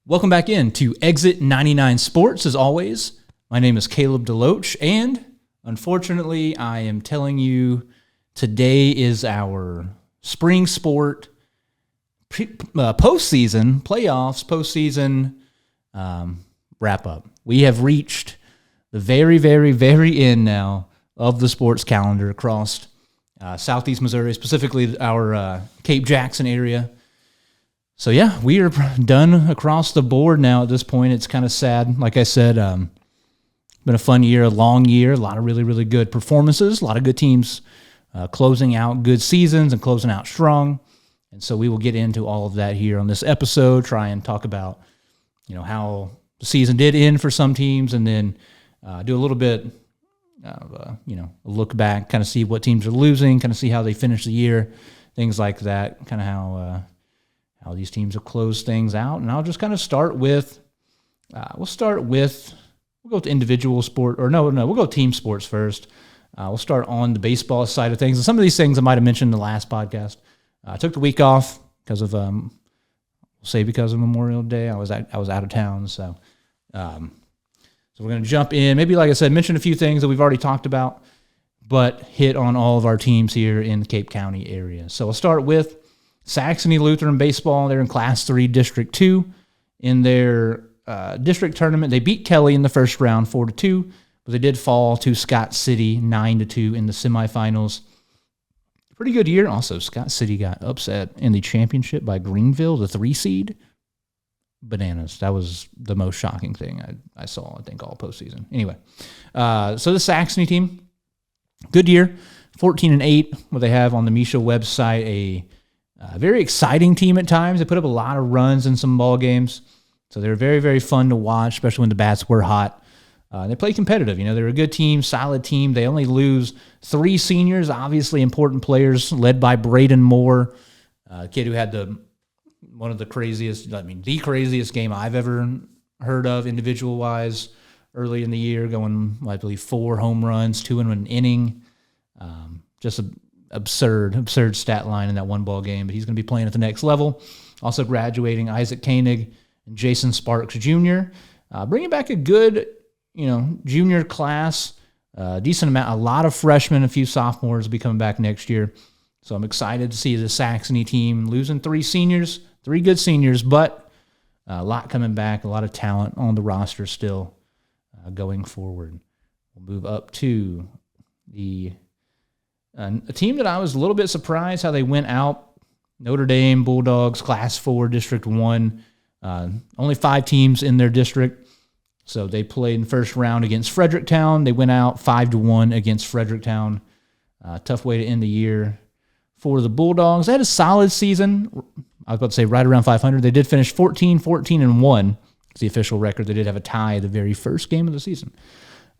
Welcome back in to Exit 99 Sports. As always, my name is Caleb Deloach, and unfortunately, I am telling you today is our spring sport postseason, playoffs, postseason wrap-up. We have reached the very, very, very end now of the sports calendar across Southeast Missouri, specifically our Cape Jackson area. So, yeah, we are done across the board now at this point. It's kind of sad. Like I said, been a fun year, a long year, a lot of really, really good performances, a lot of good teams closing out good seasons and closing out strong. And so we will get into all of that here on this episode, try and talk about, how the season did end for some teams, and then do a little bit of, a look back, kind of see what teams are losing, kind of see how they finish the year, things like that, kind of how these teams have closed things out. And I'll just kind of start with, we'll go with individual sport, we'll go team sports first. We'll start on the baseball side of things. And some of these things I might have mentioned in the last podcast. I took the week off because of, because of Memorial Day. I was out of town. So we're going to jump in. Maybe, like I said, mention a few things that we've already talked about, but hit on all of our teams here in the Cape County area. So we'll start with Saxony Lutheran baseball. They're in Class 3, District 2. In their district tournament, they beat Kelly in the first round 4-2, but they did fall to Scott City 9-2 in the semifinals. Pretty good year. Also, Scott City got upset in the championship by Greenville, the 3 seed. Bananas. That was the most shocking thing I saw, I think, all postseason. Anyway, so the Saxony team, good year, 14-8. What they have on the Misha website, a very exciting team at times. They put up a lot of runs in some ball games, so they're very, very fun to watch, especially when the bats were hot. They play competitive. They're a good team, solid team. They only lose 3 seniors, obviously important players, led by Braden Moore, a kid who had the craziest game I've ever heard of individual-wise early in the year, going, I believe, 4 home runs, 2 in an inning. Just an absurd stat line in that one ball game, but he's going to be playing at the next level. Also graduating Isaac Koenig and Jason Sparks Jr., bringing back a good junior class, decent amount, a lot of freshmen, a few sophomores will be coming back next year. So I'm excited to see the Saxony team losing 3 good seniors, but a lot coming back, a lot of talent on the roster still going forward. We'll move up to a team that I was a little bit surprised how they went out. Notre Dame Bulldogs, Class 4, District 1. Only 5 teams in their district. So they played in the first round against Fredericktown. They went out 5-1 against Fredericktown. Tough way to end the year for the Bulldogs. They had a solid season. I was about to say right around 500. They did finish 14-1. It's the official record. They did have a tie the very first game of the season.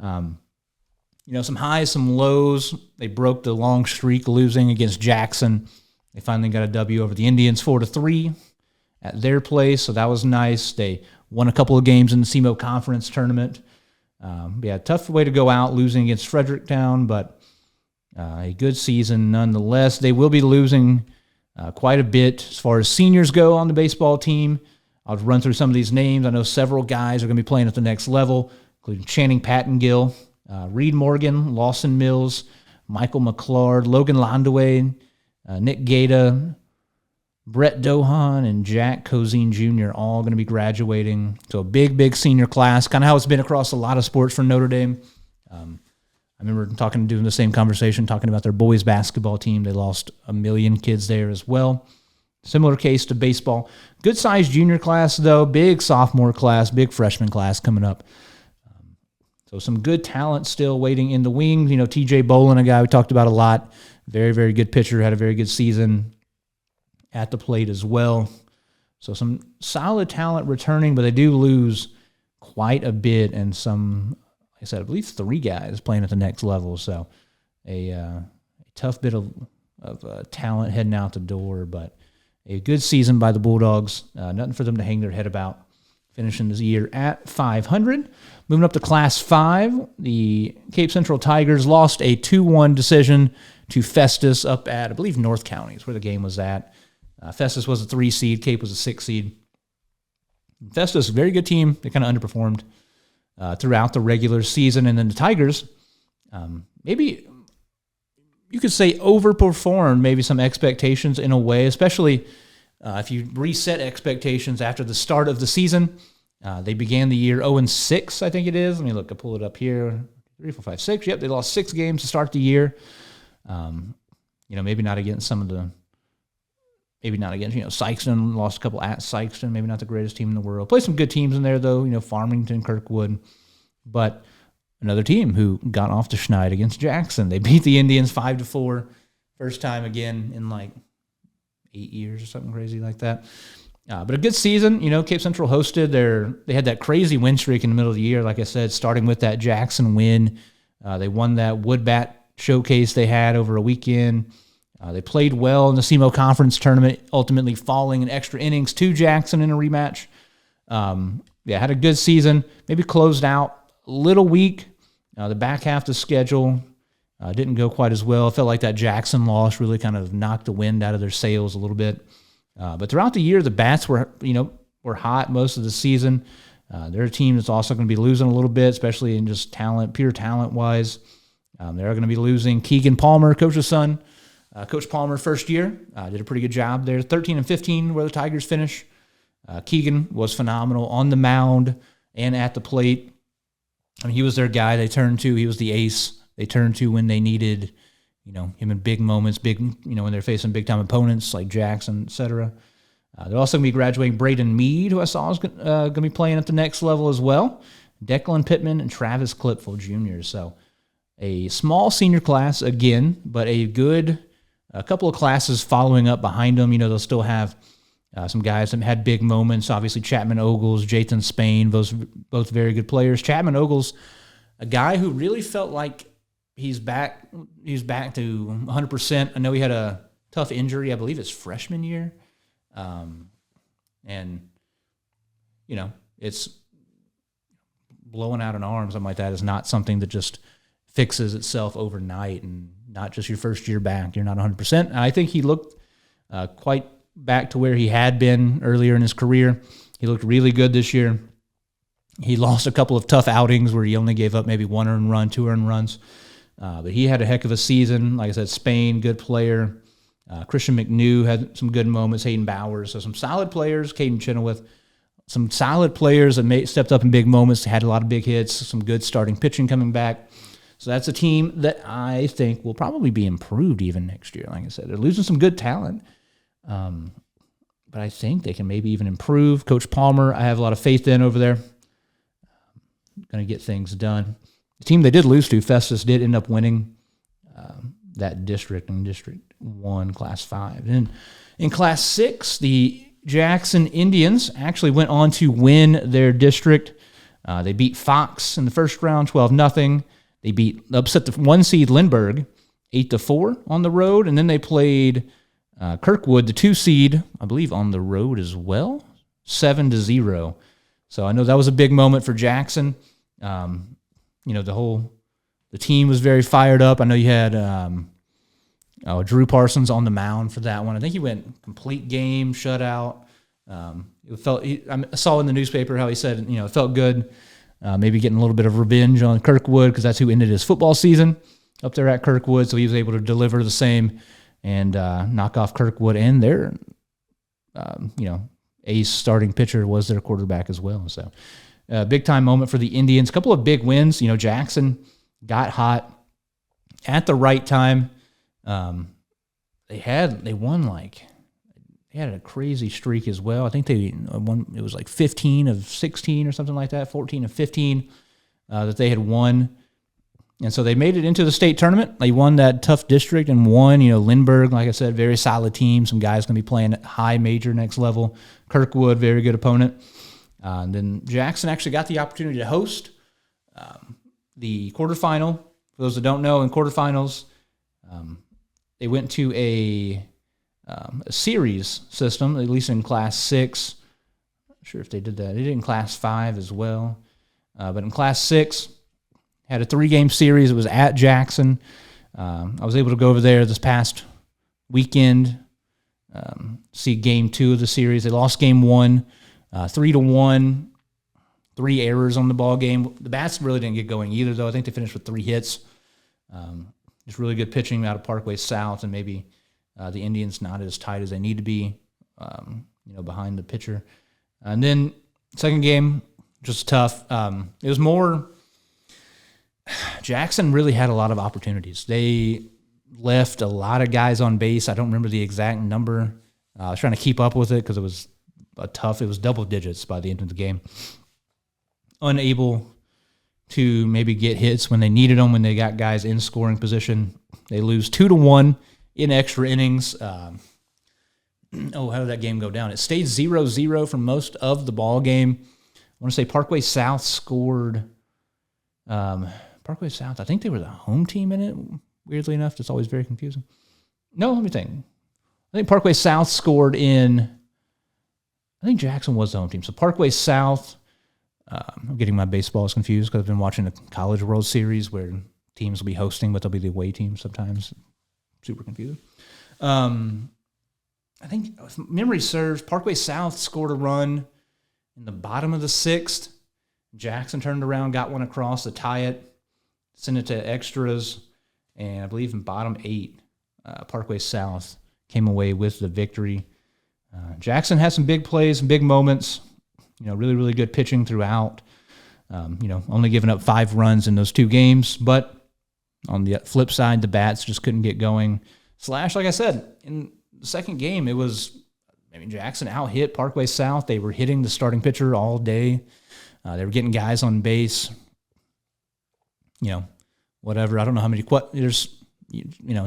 Some highs, some lows. They broke the long streak losing against Jackson. They finally got a W over the Indians 4-3 at their place, so that was nice. They won a couple of games in the SEMO Conference tournament. Tough way to go out losing against Fredericktown, but a good season nonetheless. They will be losing quite a bit as far as seniors go on the baseball team. I'll run through some of these names. I know several guys are going to be playing at the next level, including Channing Pattengill, Reed Morgan, Lawson Mills, Michael McClard, Logan Landaway, Nick Gata, Brett Dohan, and Jack Cozine Jr. all going to be graduating. So a big senior class, kind of how it's been across a lot of sports for Notre Dame. I remember doing the same conversation, talking about their boys basketball team. They lost 1 million kids there as well. Similar case to baseball. Good-sized junior class, though. Big sophomore class, big freshman class coming up. So some good talent still waiting in the wings. T.J. Bolin, a guy we talked about a lot. Very, very good pitcher. Had a very good season at the plate as well. So some solid talent returning, but they do lose quite a bit, and some, like I said, I believe 3 guys playing at the next level. So a tough bit of talent heading out the door, but a good season by the Bulldogs. Nothing for them to hang their head about. Finishing this year at 500. Moving up to Class 5, the Cape Central Tigers lost a 2-1 decision to Festus up at, I believe, North County is where the game was at. Festus was a 3 seed. Cape was a 6 seed. Festus, very good team. They kind of underperformed throughout the regular season. And then the Tigers, maybe you could say overperformed maybe some expectations in a way, especially if you reset expectations after the start of the season. They began the year 0-6, I think it is. Let me look. I'll pull it up here. 3, 4, 5, 6. Yep, they lost 6 games to start the year. Maybe not against Sykeston, lost a couple at Sykeston, maybe not the greatest team in the world. Played some good teams in there, though, Farmington, Kirkwood. But another team who got off to Schneid against Jackson. They beat the Indians 5-4. First time again in 8 years or something crazy like that. But a good season, Cape Central hosted. They had that crazy win streak in the middle of the year, like I said, starting with that Jackson win. They won that Woodbat showcase they had over a weekend. They played well in the SEMO Conference tournament, ultimately falling in extra innings to Jackson in a rematch. Had a good season. Maybe closed out a little weak. The back half of the schedule didn't go quite as well. I felt like that Jackson loss really kind of knocked the wind out of their sails a little bit. But throughout the year, the Bats were hot most of the season. They're a team that's also going to be losing a little bit, especially in just pure talent-wise. They're going to be losing Keegan Palmer, coach's son. Coach Palmer, first year, did a pretty good job there. 13-15 where the Tigers finish. Keegan was phenomenal on the mound and at the plate. I mean, he was their guy they turned to. He was the ace they turned to when they needed, him in big moments, when they're facing big-time opponents like Jackson, et cetera. They're also going to be graduating Braden Mead, who I saw is going to be playing at the next level as well. Declan Pittman and Travis Clipful Jr. So a small senior class again, but a couple of classes following up behind them. They'll still have some guys that had big moments. Obviously, Chapman Ogles, Jathan Spain, both very good players. Chapman Ogles, a guy who really felt like he's back to 100%. I know he had a tough injury, I believe his freshman year. It's blowing out an arm, something like that is not something that just fixes itself overnight, and not just your first year back. You're not 100%. I think he looked quite back to where he had been earlier in his career. He looked really good this year. He lost a couple of tough outings where he only gave up maybe 1 earned run, 2 earned runs. But he had a heck of a season. Like I said, Spain, good player. Christian McNew had some good moments. Hayden Bowers. So some solid players. Caden Chenoweth. Some solid players that stepped up in big moments, had a lot of big hits, some good starting pitching coming back. So that's a team that I think will probably be improved even next year. Like I said, they're losing some good talent. But I think they can maybe even improve. Coach Palmer, I have a lot of faith in over there. Going to get things done. The team they did lose to, Festus, did end up winning that district in District 1, Class 5. And in Class 6, the Jackson Indians actually went on to win their district. They beat Fox in the first round, 12-0. They upset the 1 seed Lindbergh, 8-4 on the road, and then they played Kirkwood, the 2 seed, I believe, on the road as well, 7-0. So I know that was a big moment for Jackson. The team was very fired up. I know you had Drew Parsons on the mound for that one. I think he went complete game, shutout. I saw in the newspaper how he said, it felt good. Maybe getting a little bit of revenge on Kirkwood because that's who ended his football season up there at Kirkwood. So he was able to deliver the same and knock off Kirkwood, and their ace starting pitcher was their quarterback as well. So big time moment for the Indians. A couple of big wins. Jackson got hot at the right time. They had a crazy streak as well. I think they won. It was like 15 of 16 or something like that, 14 of 15 that they had won. And so they made it into the state tournament. They won that tough district and won. Lindbergh, like I said, very solid team. Some guys going to be playing at high major next level. Kirkwood, very good opponent. And then Jackson actually got the opportunity to host the quarterfinal. For those that don't know, in quarterfinals, they went to a series system, at least in Class 6. Not sure if they did that. They did in Class 5 as well. But in Class 6, had a 3-game series. It was at Jackson. I was able to go over there this past weekend, see Game 2 of the series. They lost Game 1. 3-1, 3 errors on the ball game. The Bats really didn't get going either, though. I think they finished with 3 hits. Just really good pitching out of Parkway South, and maybe the Indians not as tight as they need to be, behind the pitcher. And then second game, just tough. It was more Jackson really had a lot of opportunities. They left a lot of guys on base. I don't remember the exact number. I was trying to keep up with it because it was it was double digits by the end of the game. Unable to maybe get hits when they needed them, when they got guys in scoring position. They lose 2-1 in extra innings. How did that game go down? It stayed 0-0 for most of the ball game. I want to say Parkway South scored. Parkway South, I think they were the home team in it. Weirdly enough, it's always very confusing. No, let me think. I think Parkway South scored in. I think Jackson was the home team. So Parkway South. I'm getting my baseballs confused because I've been watching the College World Series where teams will be hosting, but they'll be the away team sometimes. Super confusing. I think, if memory serves, Parkway South scored a run in the bottom of the 6th. Jackson turned around, got one across to tie it, sent it to extras, and I believe in bottom 8, Parkway South came away with the victory. Jackson had some big plays, some big moments. Really, really good pitching throughout. Only giving up 5 runs in those 2 games. But on the flip side, the Bats just couldn't get going. Like I said, in the second game, Jackson out-hit Parkway South. They were hitting the starting pitcher all day. They were getting guys on base. Whatever. I don't know how many there's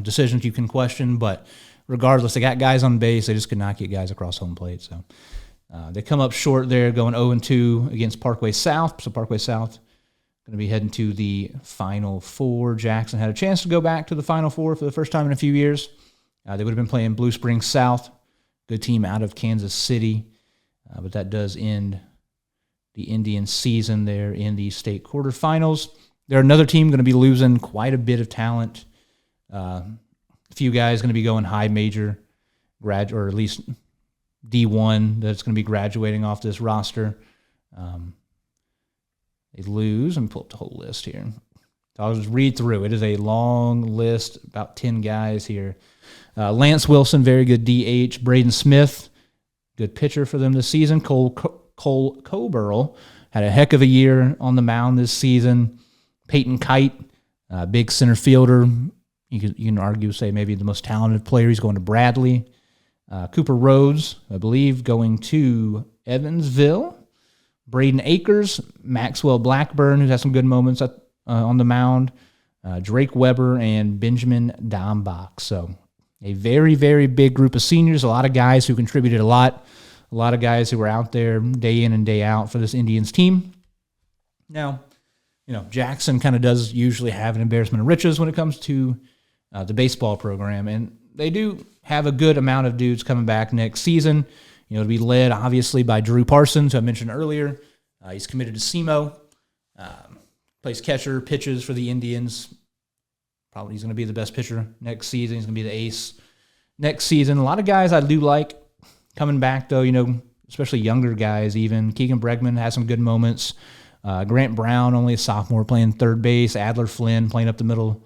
decisions you can question, but regardless, they got guys on base. They just could not get guys across home plate. So they come up short there, going 0-2 against Parkway South. So Parkway South going to be heading to the Final Four. Jackson had a chance to go back to the Final Four for the first time in a few years. They would have been playing Blue Springs South, good team out of Kansas City. But that does end the Indian season there in the state quarterfinals. They're another team going to be losing quite a bit of talent. A few guys going to be going high major, or at least D1 that's going to be graduating off this roster. They lose. Let me pull up the whole list here. So I'll just read through. It is a long list, about 10 guys here. Lance Wilson, very good DH. Braden Smith, good pitcher for them this season. Cole Coburl had a heck of a year on the mound this season. Peyton Kite, big center fielder. You can argue, say, maybe the most talented player. He's going to Bradley. Cooper Rhodes, I believe, going to Evansville. Braden Akers, Maxwell Blackburn, who's had some good moments on the mound. Drake Weber, and Benjamin Dombach. So a very, very big group of seniors, a lot of guys who contributed a lot of guys who were out there day in and day out for this Indians team. Now, Jackson kind of does usually have an embarrassment of riches when it comes to the baseball program, and they do have a good amount of dudes coming back next season. To be led, obviously, by Drew Parsons, who I mentioned earlier. He's committed to SEMO, plays catcher, pitches for the Indians. Probably he's going to be the best pitcher next season. He's going to be the ace next season. A lot of guys I do like coming back, though, especially younger guys even. Keegan Bregman has some good moments. Grant Brown, only a sophomore, playing third base. Adler Flynn playing up the middle,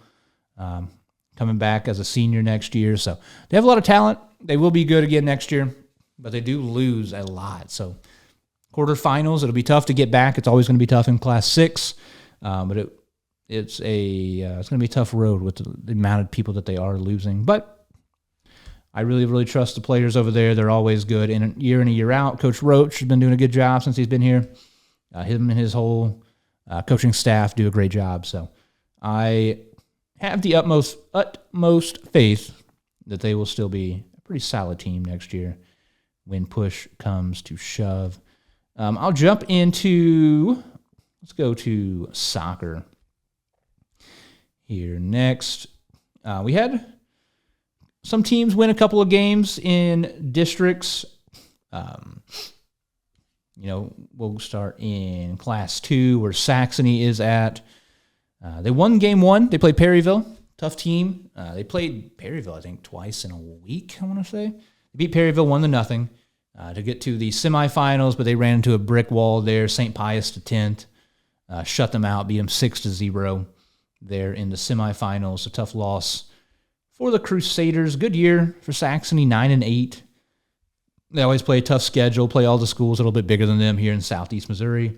coming back as a senior next year. So they have a lot of talent. They will be good again next year, but they do lose a lot. So quarterfinals, it'll be tough to get back. It's always going to be tough in Class 6, but it's going to be a tough road with the amount of people that they are losing. But I really, really trust the players over there. They're always good. And year in and year out, Coach Roach has been doing a good job since he's been here. Him and his whole coaching staff do a great job. So I have the utmost faith that they will still be a pretty solid team next year when push comes to shove. I'll jump into, let's go to soccer here next. We had some teams win a couple of games in districts. We'll start in Class 2 where Saxony is at. They won game 1. They played Perryville, tough team. They played Perryville, I think, twice in a week, I want to say. They beat Perryville 1-0. to get to the semifinals, but they ran into a brick wall there. St. Pius X shut them out, beat them 6-0 there in the semifinals. A tough loss for the Crusaders. Good year for Saxony, 9-8. They always play a tough schedule, play all the schools a little bit bigger than them here in Southeast Missouri.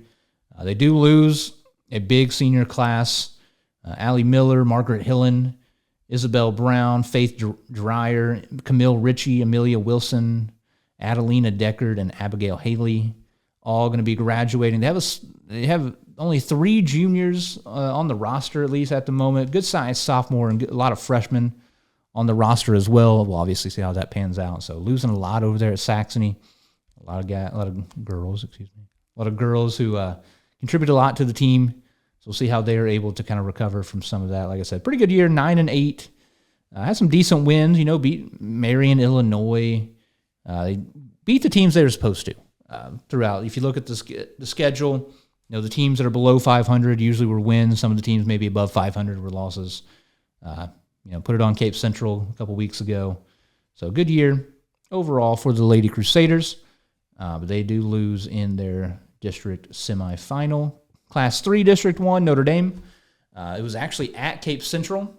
They do lose a big senior class. Allie Miller, Margaret Hillen, Isabel Brown, Faith Dreyer, Camille Ritchie, Amelia Wilson, Adelina Deckard, and Abigail Haley, all going to be graduating. They have only 3 juniors on the roster, at least at the moment. Good size sophomore and a lot of freshmen on the roster as well. We'll obviously see how that pans out. So losing a lot over there at Saxony. A lot of girls who contribute a lot to the team. So we'll see how they are able to kind of recover from some of that. Like I said, pretty good year, 9-8. Had some decent wins. Beat Marion, Illinois. They beat the teams they were supposed to throughout. If you look at the schedule, the teams that are below 500 usually were wins. Some of the teams maybe above 500 were losses. Put it on Cape Central a couple weeks ago. So good year overall for the Lady Crusaders. But they do lose in their district semifinal. Class 3, District 1, Notre Dame. It was actually at Cape Central.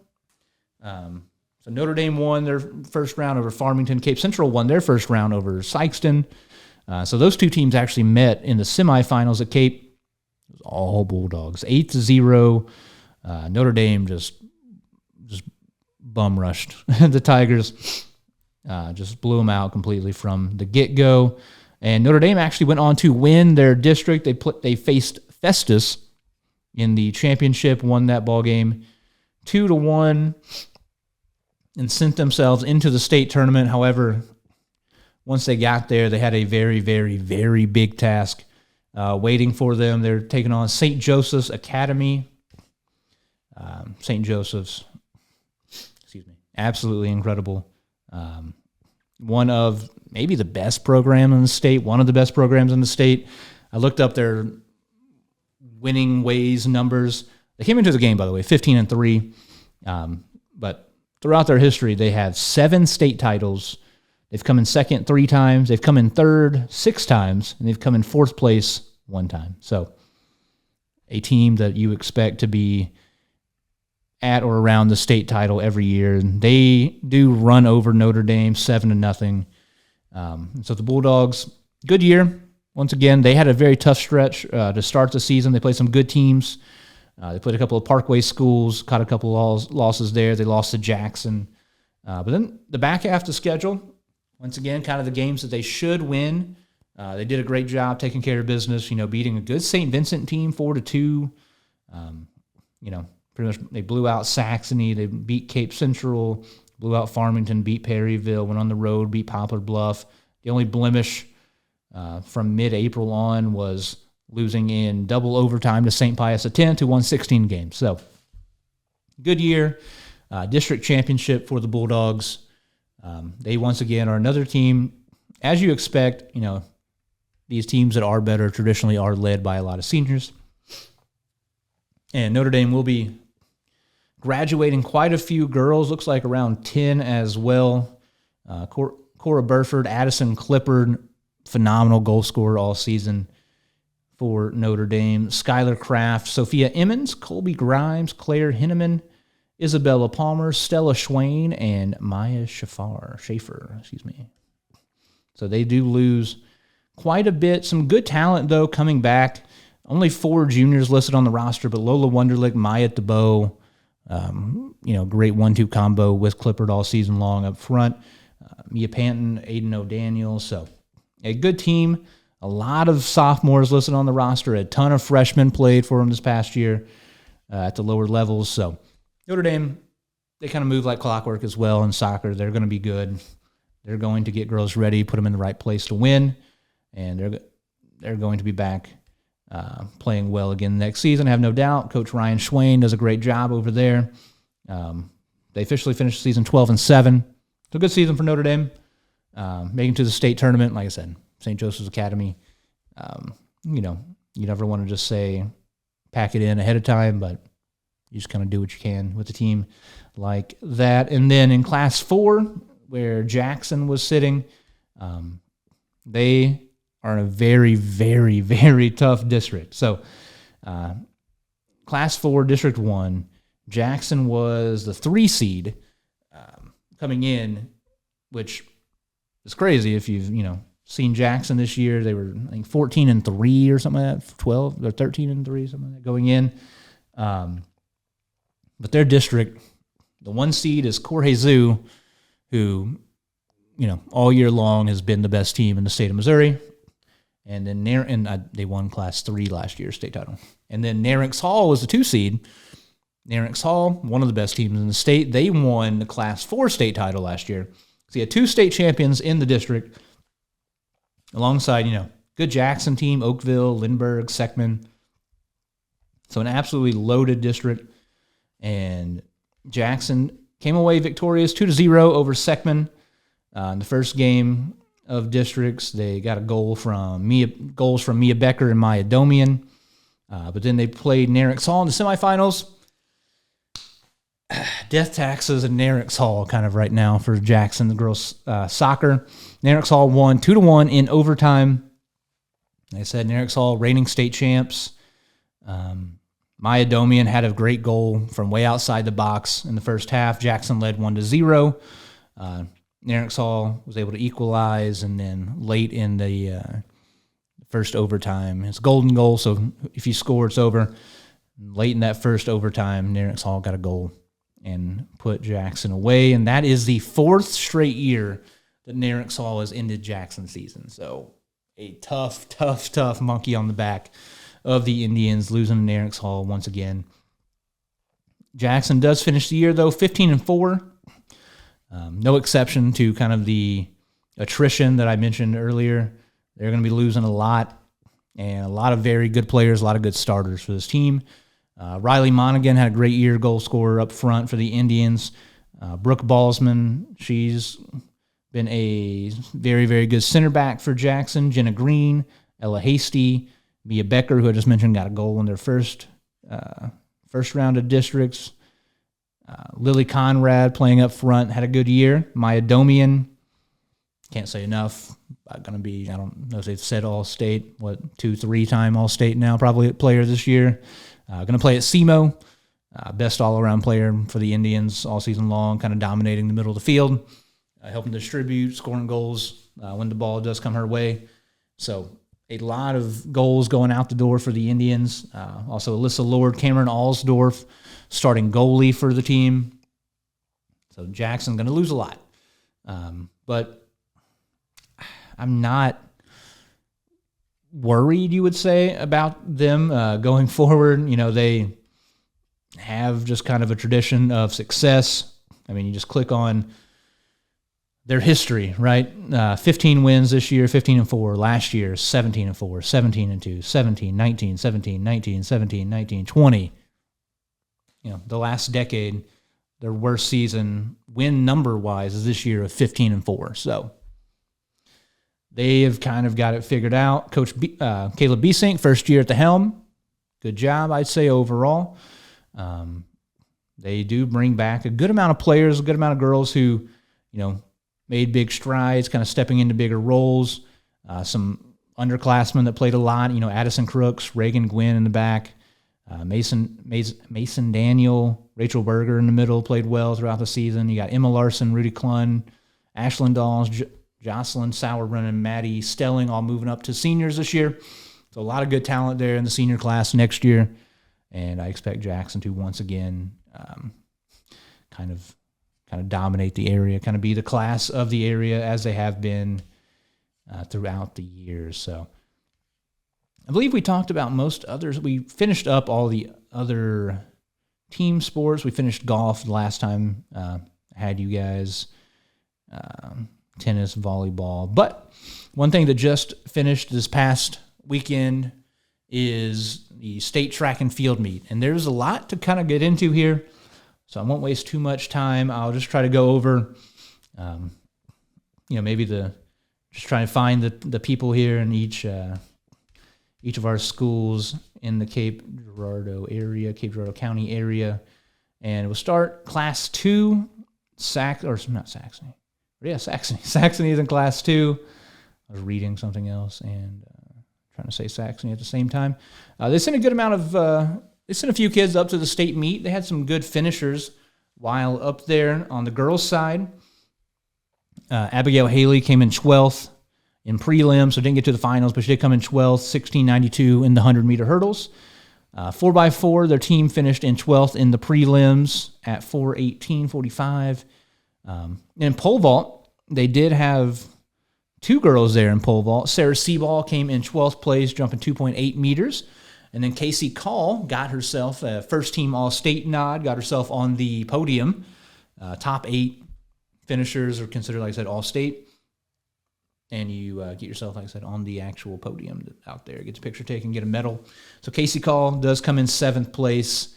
So Notre Dame won their first round over Farmington. Cape Central won their first round over Sykeston. So those two teams actually met in the semifinals at Cape. It was all Bulldogs, 8-0. Notre Dame just bum rushed the Tigers. Just blew them out completely from the get-go. And Notre Dame actually went on to win their district. They faced Festus in the championship, won that ball game 2-1, and sent themselves into the state tournament. However, once they got there, they had a very, very, very big task waiting for them. They're taking on St. Joseph's Academy. St. Joseph's, absolutely incredible. One of maybe the best program in the state, one of the best programs in the state. I looked up their winning ways numbers. They came into the game, by the way, 15-3. But throughout their history, they have 7 state titles. They've come in second 3 times. They've come in third 6 times, and they've come in 4th place 1 time. So a team that you expect to be at or around the state title every year. They do run over Notre Dame 7-0. So the Bulldogs, good year. Once again, they had a very tough stretch to start the season. They played some good teams. They played a couple of Parkway schools, caught a couple of losses there. They lost to Jackson. But then the back half of the schedule, once again, kind of the games that they should win. They did a great job taking care of business, beating a good St. Vincent team 4-2. Pretty much they blew out Saxony. They beat Cape Central, blew out Farmington, beat Perryville, went on the road, beat Poplar Bluff. The only blemish from mid-April on was losing in double overtime to St. Pius X, who won 16 games. So, good year. District championship for the Bulldogs. They, once again, are another team. As you expect, these teams that are better traditionally are led by a lot of seniors. And Notre Dame will be graduating quite a few girls. Looks like around 10 as well. Cora Burford, Addison Clippard, phenomenal goal scorer all season for Notre Dame. Skylar Kraft, Sophia Emmons, Colby Grimes, Claire Henneman, Isabella Palmer, Stella Schwain, and Maya Schaefer. So they do lose quite a bit. Some good talent, though, coming back. Only 4 juniors listed on the roster, but Lola Wunderlich, Maya DeBow, great 1-2 combo with Clippard all season long up front. Mia Panton, Aiden O'Daniel. So a good team. A lot of sophomores listed on the roster. A ton of freshmen played for them this past year at the lower levels. So Notre Dame, they kind of move like clockwork as well in soccer. They're going to be good. They're going to get girls ready, put them in the right place to win, and they're going to be back playing well again next season. I have no doubt. Coach Ryan Schwain does a great job over there. They officially finished the season 12-7. So a good season for Notre Dame. Making it to the state tournament, like I said, St. Joseph's Academy. You never want to just say pack it in ahead of time, but you just kind of do what you can with the team like that. And then in Class 4, where Jackson was sitting, They are in a very, very, very tough district. So, Class 4, District 1, Jackson was the 3 seed coming in, which is crazy if you've, seen Jackson this year. They were, I think, 14-3 or something like that, 12 or 13-3, something like that going in. But their district, the 1 seed is Corhezu, who, all year long has been the best team in the state of Missouri. And then they won Class 3 last year, state title. And then Narix Hall was the 2 seed. Narix Hall, one of the best teams in the state. They won the Class 4 state title last year. So you had 2 state champions in the district alongside, good Jackson team, Oakville, Lindbergh, Seckman. So an absolutely loaded district. And Jackson came away victorious 2-0 over Seckman in the first game of districts. They got a goals from Mia Becker and Maya Domian. But then they played Narix Hall in the semifinals. Death taxes in Narix Hall kind of right now for Jackson, the girls' soccer. Narix Hall won 2-1 in overtime. Like I said, Narix Hall reigning state champs. Maya Domian had a great goal from way outside the box in the first half. Jackson led 1-0. Narix Hall was able to equalize, and then late in the first overtime, it's a golden goal, so if you score, it's over. Late in that first overtime, Narix Hall got a goal and put Jackson away, and that is the 4th straight year that Narix Hall has ended Jackson's season. So a tough, tough, tough monkey on the back of the Indians, losing to Narix Hall once again. Jackson does finish the year, though, 15-4. No exception to kind of the attrition that I mentioned earlier. They're going to be losing a lot, and a lot of very good players, a lot of good starters for this team. Riley Monaghan had a great year, goal scorer up front for the Indians. Brooke Balsman, she's been a very, very good center back for Jackson. Jenna Green, Ella Hasty, Mia Becker, who I just mentioned, got a goal in their first round of districts. Lily Conrad playing up front had a good year. Maya Domian, can't say enough. Going to be, I don't know if they've said All-State, 2-3-time All-State now, probably player this year. Going to play at SEMO, best all-around player for the Indians all season long, kind of dominating the middle of the field, helping distribute, scoring goals when the ball does come her way. So a lot of goals going out the door for the Indians. Also, Alyssa Lord, Cameron Alsdorf, starting goalie for the team. So Jackson's going to lose a lot. But I'm not worried, you would say, about them going forward. They have just kind of a tradition of success. I mean, you just click on their history, right? 15 wins this year, 15-4. Last year, 17-4, 17-2, 17, 19, 17, 19, 17, 19, 20. The last decade, their worst season win number-wise is this year of 15-4. So they have kind of got it figured out. Coach Caleb Besink, first year at the helm. Good job, I'd say, overall. They do bring back a good amount of players, a good amount of girls who, made big strides, kind of stepping into bigger roles. Some underclassmen that played a lot, Addison Crooks, Reagan Gwynn in the back, Mason Daniel, Rachel Berger in the middle, played well throughout the season. You got Emma Larson, Rudy Klun, Ashlyn Dawes, Jocelyn Sauerbrunn, and Maddie Stelling all moving up to seniors this year. So a lot of good talent there in the senior class next year. And I expect Jackson to once again kind of dominate the area, kind of be the class of the area as they have been throughout the years. So I believe we talked about most others. We finished up all the other team sports. We finished golf the last time I had you guys, tennis, volleyball. But one thing that just finished this past weekend is the state track and field meet. And there's a lot to kind of get into here, so I won't waste too much time. I'll just try to go over, maybe just try to find the people here in each of our schools in the Cape Girardeau County area. And we'll start Class 2, Saxony. Saxony is in Class 2. I was reading something else and trying to say Saxony at the same time. They sent a good amount of they sent a few kids up to the state meet. They had some good finishers while up there on the girls' side. Abigail Haley came in 12th in prelims, so didn't get to the finals, but she did come in 12th, 16:92 in the 100-meter hurdles. 4x4, their team finished in 12th in the prelims at 4:18:45. In pole vault, they did have two girls there in pole vault. Sarah Seaball came in 12th place, jumping 2.8 meters. And then Casey Call got herself a first-team All-State nod, got herself on the podium. Top 8 finishers are considered, like I said, All-State. And you get yourself, like I said, on the actual podium out there. Get a picture taken, get a medal. So Casey Call does come in 7th place,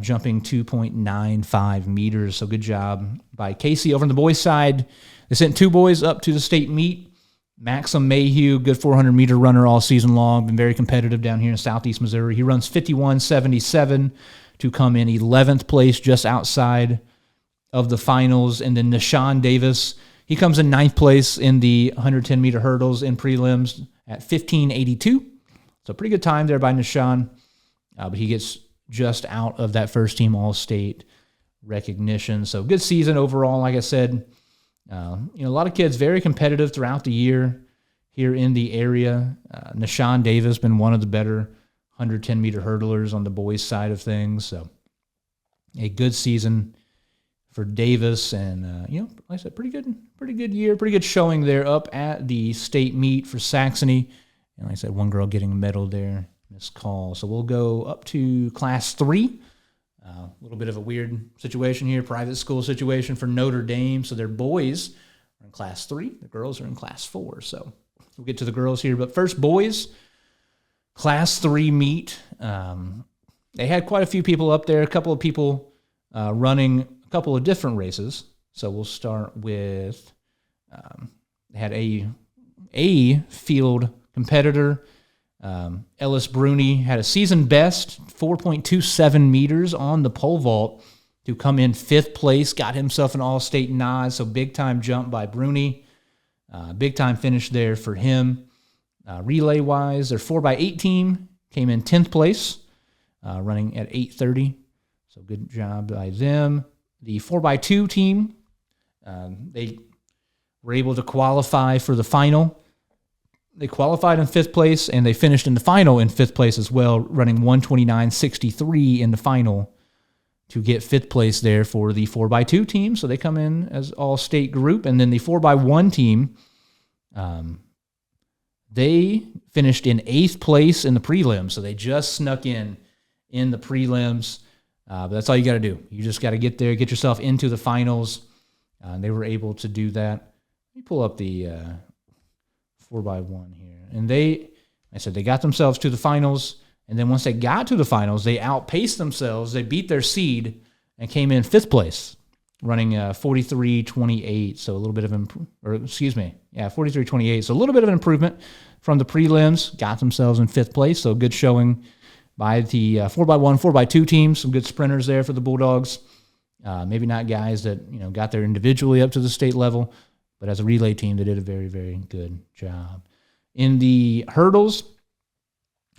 jumping 2.95 meters. So good job by Casey. Over on the boys' side, they sent 2 boys up to the state meet. Maxim Mayhew, good 400-meter runner all season long, been very competitive down here in Southeast Missouri. He runs 51:77 to come in 11th place, just outside of the finals. And then Nashawn Davis, he comes in 9th place in the 110-meter hurdles in prelims at 15:82. So pretty good time there by Nashawn, but he gets just out of that first-team All-State recognition. So good season overall, like I said. A lot of kids very competitive throughout the year here in the area. Nashawn Davis been one of the better 110-meter hurdlers on the boys' side of things. So a good season for Davis, and like I said, pretty good year, pretty good showing there up at the state meet for Saxony. And like I said, one girl getting a medal there, Miss Call. So we'll go up to Class 3. A little bit of a weird situation here, private school situation for Notre Dame. So their boys are in Class 3. The girls are in Class 4. So we'll get to the girls here. But first, boys, Class 3 meet. They had quite a few people up there, a couple of people running a couple of different races. So we'll start with, they had a field competitor. Ellis Bruni had a season best, 4.27 meters on the pole vault to come in 5th place, got himself an All-State nod, so big-time jump by Bruni. Big-time finish there for him. Relay-wise, their 4x8 team came in 10th place, running at 8:30, so good job by them. The 4x2 team, they were able to qualify for the final. They qualified in 5th place, and they finished in the final in 5th place as well, running 1:29.63 in the final to get 5th place there for the 4x2 team. So they come in as all-state group. And then the 4x1 team, they finished in 8th place in the prelims. So they just snuck in the prelims. But that's all you got to do. You just got to get there, get yourself into the finals. They were able to do that. Let me pull up the 4x1 here. And they got themselves to the finals. And then once they got to the finals, they outpaced themselves. They beat their seed and came in 5th place, running 43.28. So a little bit of 43.28. So a little bit of an improvement from the prelims. Got themselves in 5th place. So good showing by the 4x1, 4x2 teams. Some good sprinters there for the Bulldogs. Maybe not guys that got there individually up to the state level, but as a relay team, they did a very, very good job. In the hurdles,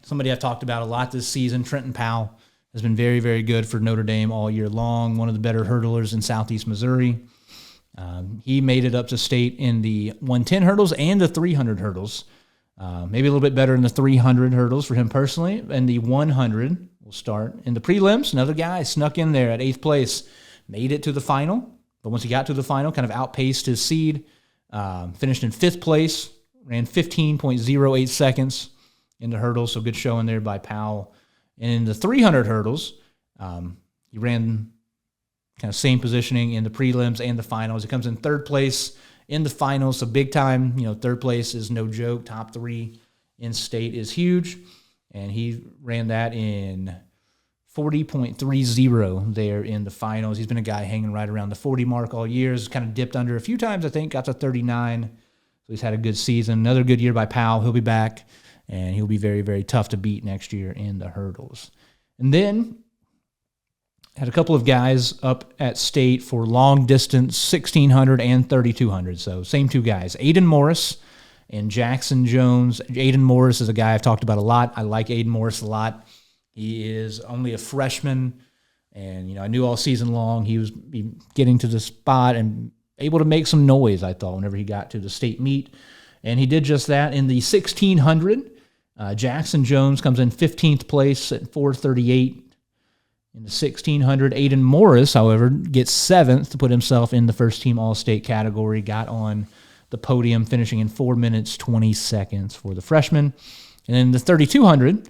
somebody I've talked about a lot this season, Trenton Powell, has been very, very good for Notre Dame all year long. One of the better hurdlers in Southeast Missouri. He made it up to state in the 110 hurdles and the 300 hurdles. Maybe a little bit better in the 300 hurdles for him personally. And the 100 will start in the prelims. Another guy snuck in there at 8th place, made it to the final. But once he got to the final, kind of outpaced his seed. Finished in 5th place, ran 15.08 seconds in the hurdles, so good showing there by Powell. And in the 300 hurdles, he ran kind of same positioning in the prelims and the finals. He comes in 3rd place in the finals, so big time. 3rd place is no joke. Top 3 in state is huge. And he ran that in 40.30 there in the finals. He's been a guy hanging right around the 40 mark all year. He's kind of dipped under a few times, I think, got to 39. So he's had a good season. Another good year by Powell. He'll be back, and he'll be very, very tough to beat next year in the hurdles. And then had a couple of guys up at state for long distance, 1,600 and 3,200. So same two guys. Aiden Morris and Jackson Jones. Aiden Morris is a guy I've talked about a lot. I like Aiden Morris a lot. He is only a freshman, and I knew all season long he was getting to the spot and able to make some noise, I thought, whenever he got to the state meet. And he did just that. In the 1600, Jackson Jones comes in 15th place at 4:38. In the 1600, Aiden Morris, however, gets 7th to put himself in the first-team All-State category, got on the podium, finishing in 4 minutes, 20 seconds for the freshman. And then the 3200,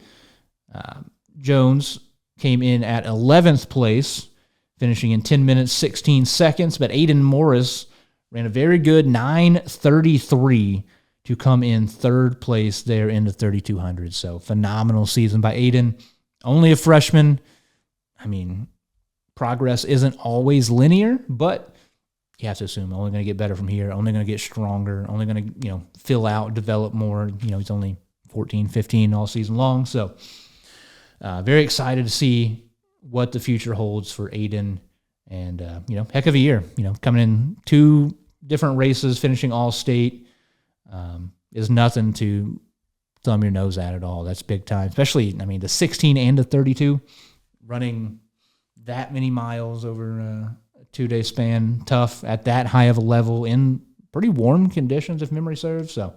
Jones came in at 11th place, finishing in 10 minutes, 16 seconds. But Aiden Morris ran a very good 9:33 to come in 3rd place there in the 3200. So phenomenal season by Aiden. Only a freshman. I mean, progress isn't always linear, but you have to assume only going to get better from here, only going to get stronger, only going to, fill out, develop more. He's only 14, 15 all season long. So very excited to see what the future holds for Aiden. And, heck of a year, coming in 2 different races, finishing All-State is nothing to thumb your nose at all. That's big time, especially, the 16 and the 32. Running that many miles over a 2-day span, tough at that high of a level in pretty warm conditions, if memory serves. So,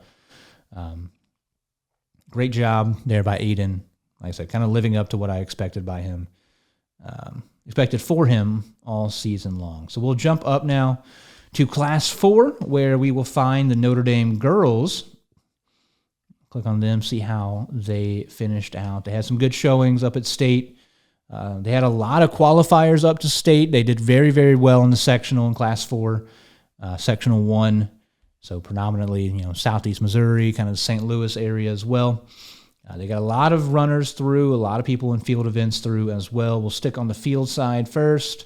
great job there by Aiden. Like I said, kind of living up to what I expected by him, expected for him all season long. So we'll jump up now to Class 4, where we will find the Notre Dame girls. Click on them, see how they finished out. They had some good showings up at state. They had a lot of qualifiers up to state. They did very, very well in the sectional in Class 4, Sectional 1. So predominantly, Southeast Missouri, kind of the St. Louis area as well. They got a lot of runners through, a lot of people in field events through as well. We'll stick on the field side first.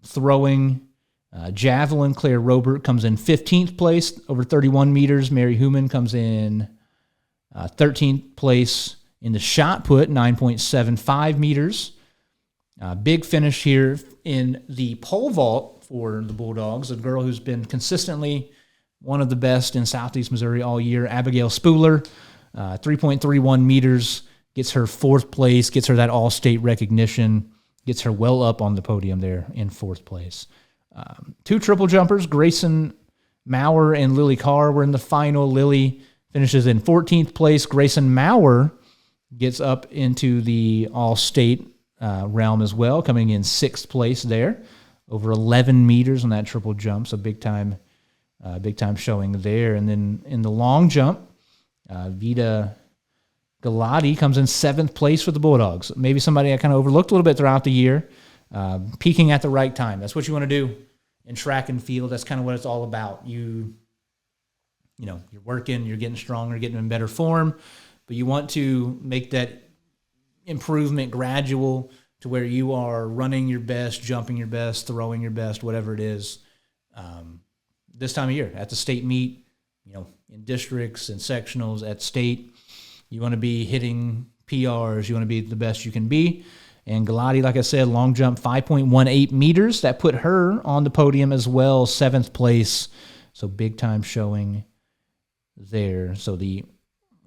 Throwing, javelin, Claire Robert comes in 15th place over 31 meters. Mary Human comes in 13th place. In the shot put, 9.75 meters. Big finish here in the pole vault for the Bulldogs, a girl who's been consistently one of the best in Southeast Missouri all year, Abigail Spooler, 3.31 meters, gets her 4th place, gets her that all-state recognition, gets her well up on the podium there in 4th place. 2 triple jumpers, Grayson Maurer and Lily Carr were in the final. Lily finishes in 14th place. Grayson Maurer gets up into the all-state realm as well, coming in 6th place there, over 11 meters on that triple jump, so big time showing there. And then in the long jump, Vida Galati comes in 7th place for the Bulldogs. Maybe somebody I kind of overlooked a little bit throughout the year, peaking at the right time. That's what you want to do in track and field. That's kind of what it's all about. You're working, you're getting stronger, getting in better form. But you want to make that improvement gradual to where you are running your best, jumping your best, throwing your best, whatever it is, this time of year at the state meet, in districts and sectionals at state. You want to be hitting PRs. You want to be the best you can be. And Galati, like I said, long jump, 5.18 meters. That put her on the podium as well, 7th place. So big time showing there. So like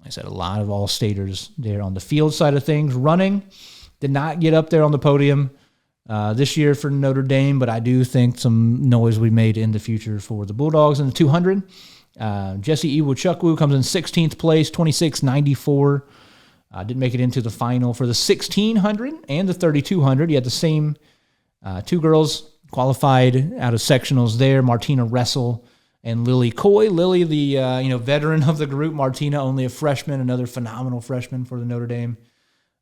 I said, a lot of all-staters there on the field side of things. Running did not get up there on the podium this year for Notre Dame, but I do think some noise will be made in the future for the Bulldogs in the 200. Jesse Iwuchukwu comes in 16th place, 26.94. Didn't make it into the final for the 1600 and the 3200. You had the same 2 girls qualified out of sectionals there, Martina Ressel and Lily Coy. Lily, the veteran of the group. Martina, only a freshman, another phenomenal freshman for the Notre Dame.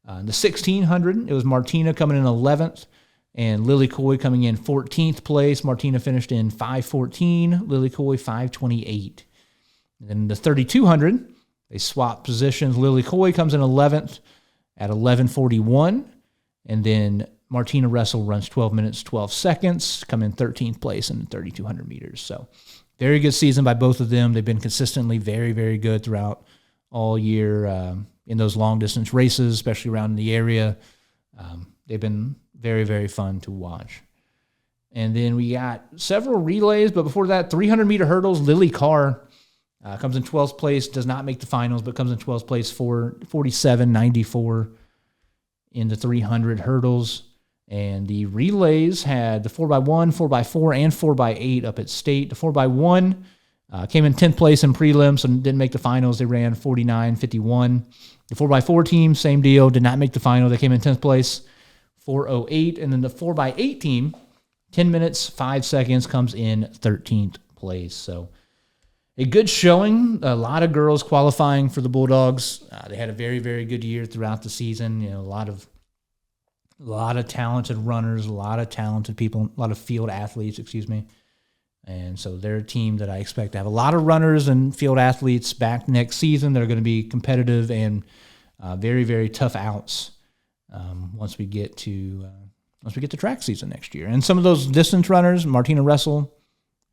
In the 1600, it was Martina coming in 11th, and Lily Coy coming in 14th place. Martina finished in 5:14. Lily Coy 5:28. And then in the 3200, they swap positions. Lily Coy comes in 11th at 11:41, and then Martina Ressel runs 12 minutes, 12 seconds, come in 13th place in the 3,200 meters. So very good season by both of them. They've been consistently very, very good throughout all year in those long-distance races, especially around the area. They've been very, very fun to watch. And then we got several relays, but before that, 300-meter hurdles. Lily Carr Comes in 12th place, does not make the finals, but comes in 12th place for 47.94 in the 300 hurdles. And the relays had the 4x1, 4x4, and 4x8 up at state. The 4x1 came in 10th place in prelims and didn't make the finals. They ran 49.51. The 4x4 team, same deal, did not make the final. They came in 10th place, 4:08. And then the 4x8 team, 10 minutes, 5 seconds, comes in 13th place. So a good showing. A lot of girls qualifying for the Bulldogs. They had a very, very good year throughout the season. A lot of talented runners, a lot of talented people, a lot of field athletes, And so they're a team that I expect to have a lot of runners and field athletes back next season. They're going to be competitive and very, very tough outs once we get to track season next year. And some of those distance runners, Martina Russell,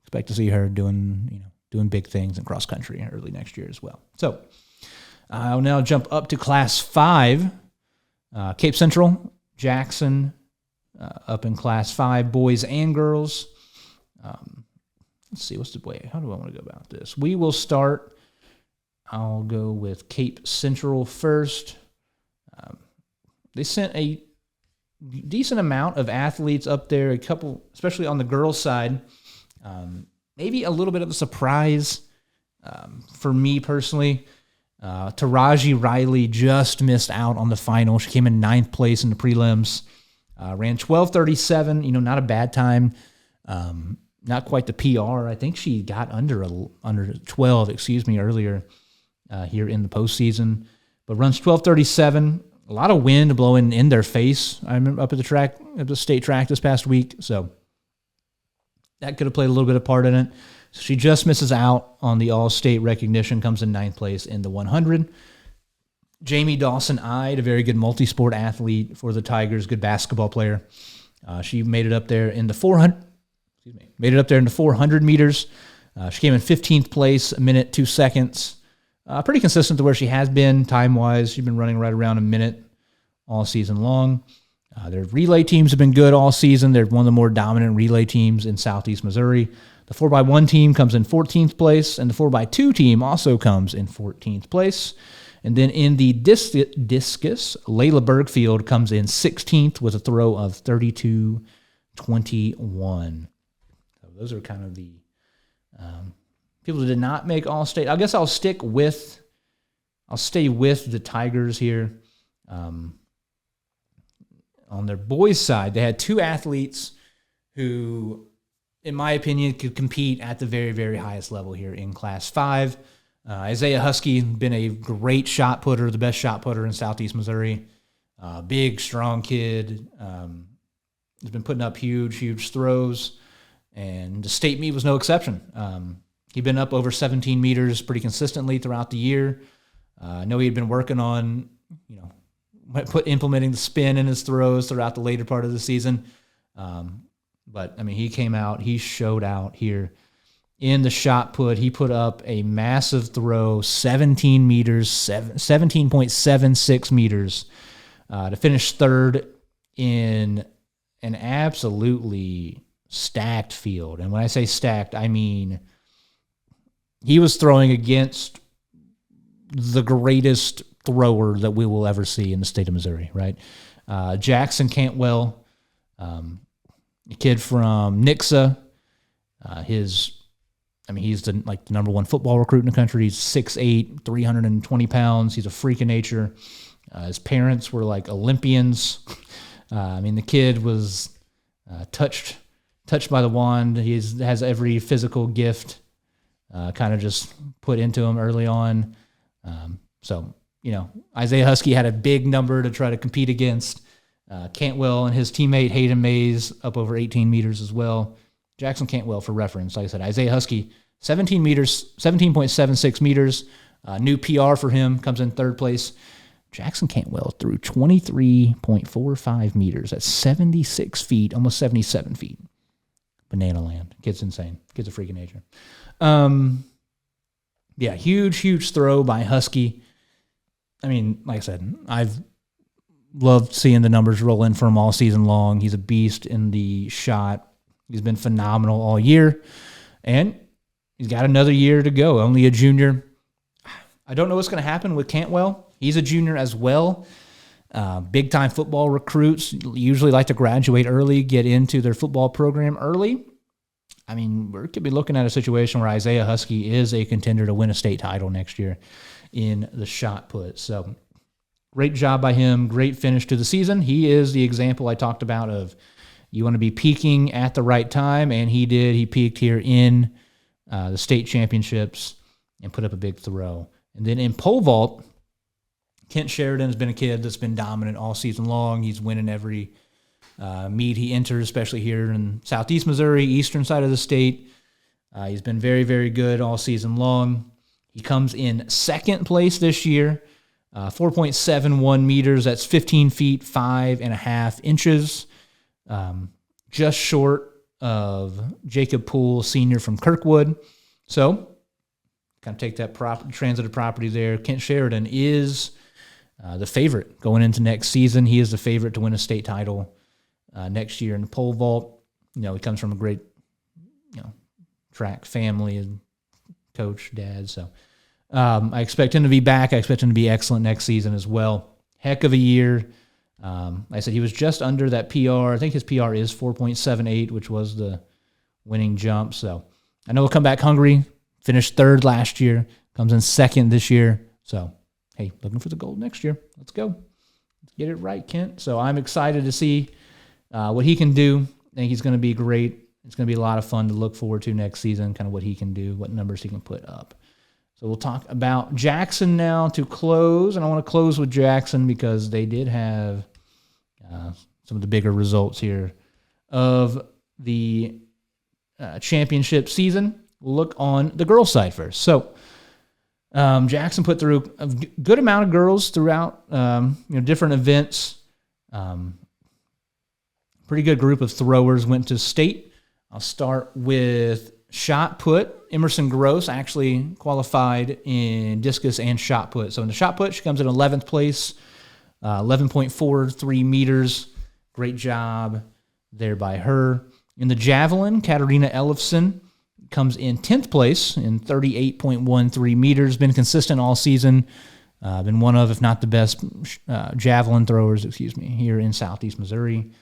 expect to see her doing big things in cross country early next year as well. So I'll now jump up to Class 5, Cape Central, Jackson, up in Class 5, boys and girls. Let's see, how do I want to go about this? We will start, I'll go with Cape Central first. They sent a decent amount of athletes up there, a couple, especially on the girls' side. Maybe a little bit of a surprise for me personally. Taraji Riley just missed out on the final. She came in 9th place in the prelims. Ran 12:37, not a bad time. Not quite the PR. I think she got under 12, earlier here in the postseason. But runs 12:37. A lot of wind blowing in their face. I remember up at the state track this past week. So that could have played a little bit of part in it. So she just misses out on the all-state recognition, comes in 9th place in the 100. Jamie Dawson-Ide, a very good multi-sport athlete for the Tigers, good basketball player. She made it up there in the 400. Made it up there in the 400 meters. She came in 15th place, a minute, 2 seconds. Pretty consistent to where she has been time-wise. She's been running right around a minute all season long. Their relay teams have been good all season. They're one of the more dominant relay teams in Southeast Missouri. The 4x1 team comes in 14th place, and the 4x2 team also comes in 14th place. And then in the discus, Layla Bergfield comes in 16th with a throw of 32.21. So those are kind of the people who did not make All-State. I guess I'll stay with the Tigers here. On their boys' side, they had two athletes who, in my opinion, could compete at the very, very highest level here in Class 5. Isaiah Husky, been a great shot putter, the best shot putter in Southeast Missouri. Big, strong kid. He's been putting up huge throws, and the state meet was no exception. He'd been up over 17 meters pretty consistently throughout the year. I know he had been working on, implementing the spin in his throws throughout the later part of the season. But, he came out, he showed out here in the shot put. He put up a massive throw, 17 meters, 17.76 meters, to finish third in an absolutely stacked field. And when I say stacked, I mean he was throwing against the greatest thrower that we will ever see in the state of Missouri, right? Jackson Cantwell, a kid from Nixa. He's the number one football recruit in the country. He's 6'8", 320 pounds. He's a freak of nature. His parents were like Olympians. The kid was touched by the wand. He has every physical gift kind of just put into him early on. Isaiah Husky had a big number to try to compete against. Cantwell and his teammate Hayden Mays up over 18 meters as well. Jackson Cantwell, for reference, like I said, Isaiah Husky, 17.76 meters. New PR for him, comes in third place. Jackson Cantwell threw 23.45 meters. That's 76 feet, almost 77 feet. Banana land. Kid's insane. Kid's a freak of nature. Huge throw by Husky. Like I said, I've loved seeing the numbers roll in for him all season long. He's a beast in the shot. He's been phenomenal all year. And he's got another year to go, only a junior. I don't know what's going to happen with Cantwell. He's a junior as well. Big-time football recruits usually like to graduate early, get into their football program early. I mean, we could be looking at a situation where Isaiah Husky is a contender to win a state title next year in the shot put. So great job by him. Great finish to the season. He is the example I talked about of you want to be peaking at the right time, and he did. He peaked here in the state championships and put up a big throw. And then in pole vault, Kent Sheridan has been a kid that's been dominant all season long. He's winning every meet he enters, especially here in southeast Missouri, eastern side of the state. He's been very, very good all season long. He comes in second place this year, 4.71 meters. That's 15 feet, 5.5 inches, just short of Jacob Poole, senior from Kirkwood. So kind of take that transitive property there. Kent Sheridan is the favorite going into next season. He is the favorite to win a state title next year in the pole vault. He comes from a great, track family and coach, dad. So I expect him to be back. I expect him to be excellent next season as well. Heck of a year. Like I said, he was just under that PR. I think his PR is 4.78, which was the winning jump. So I know he'll come back hungry. Finished third last year. Comes in second this year. So, hey, looking for the gold next year. Let's go. Let's get it right, Kent. So I'm excited to see what he can do. I think he's going to be great. It's going to be a lot of fun to look forward to next season, kind of what he can do, what numbers he can put up. So we'll talk about Jackson now to close. And I want to close with Jackson because they did have some of the bigger results here of the championship season. We'll look on the girls' side first. So Jackson put through a good amount of girls throughout different events. Pretty good group of throwers went to state. I'll start with shot put. Emerson Gross actually qualified in discus and shot put. So in the shot put, she comes in 11th place, 11.43 meters. Great job there by her. In the javelin, Katarina Ellefson comes in 10th place in 38.13 meters. Been consistent all season. Been one of, if not the best, javelin throwers, here in southeast Missouri.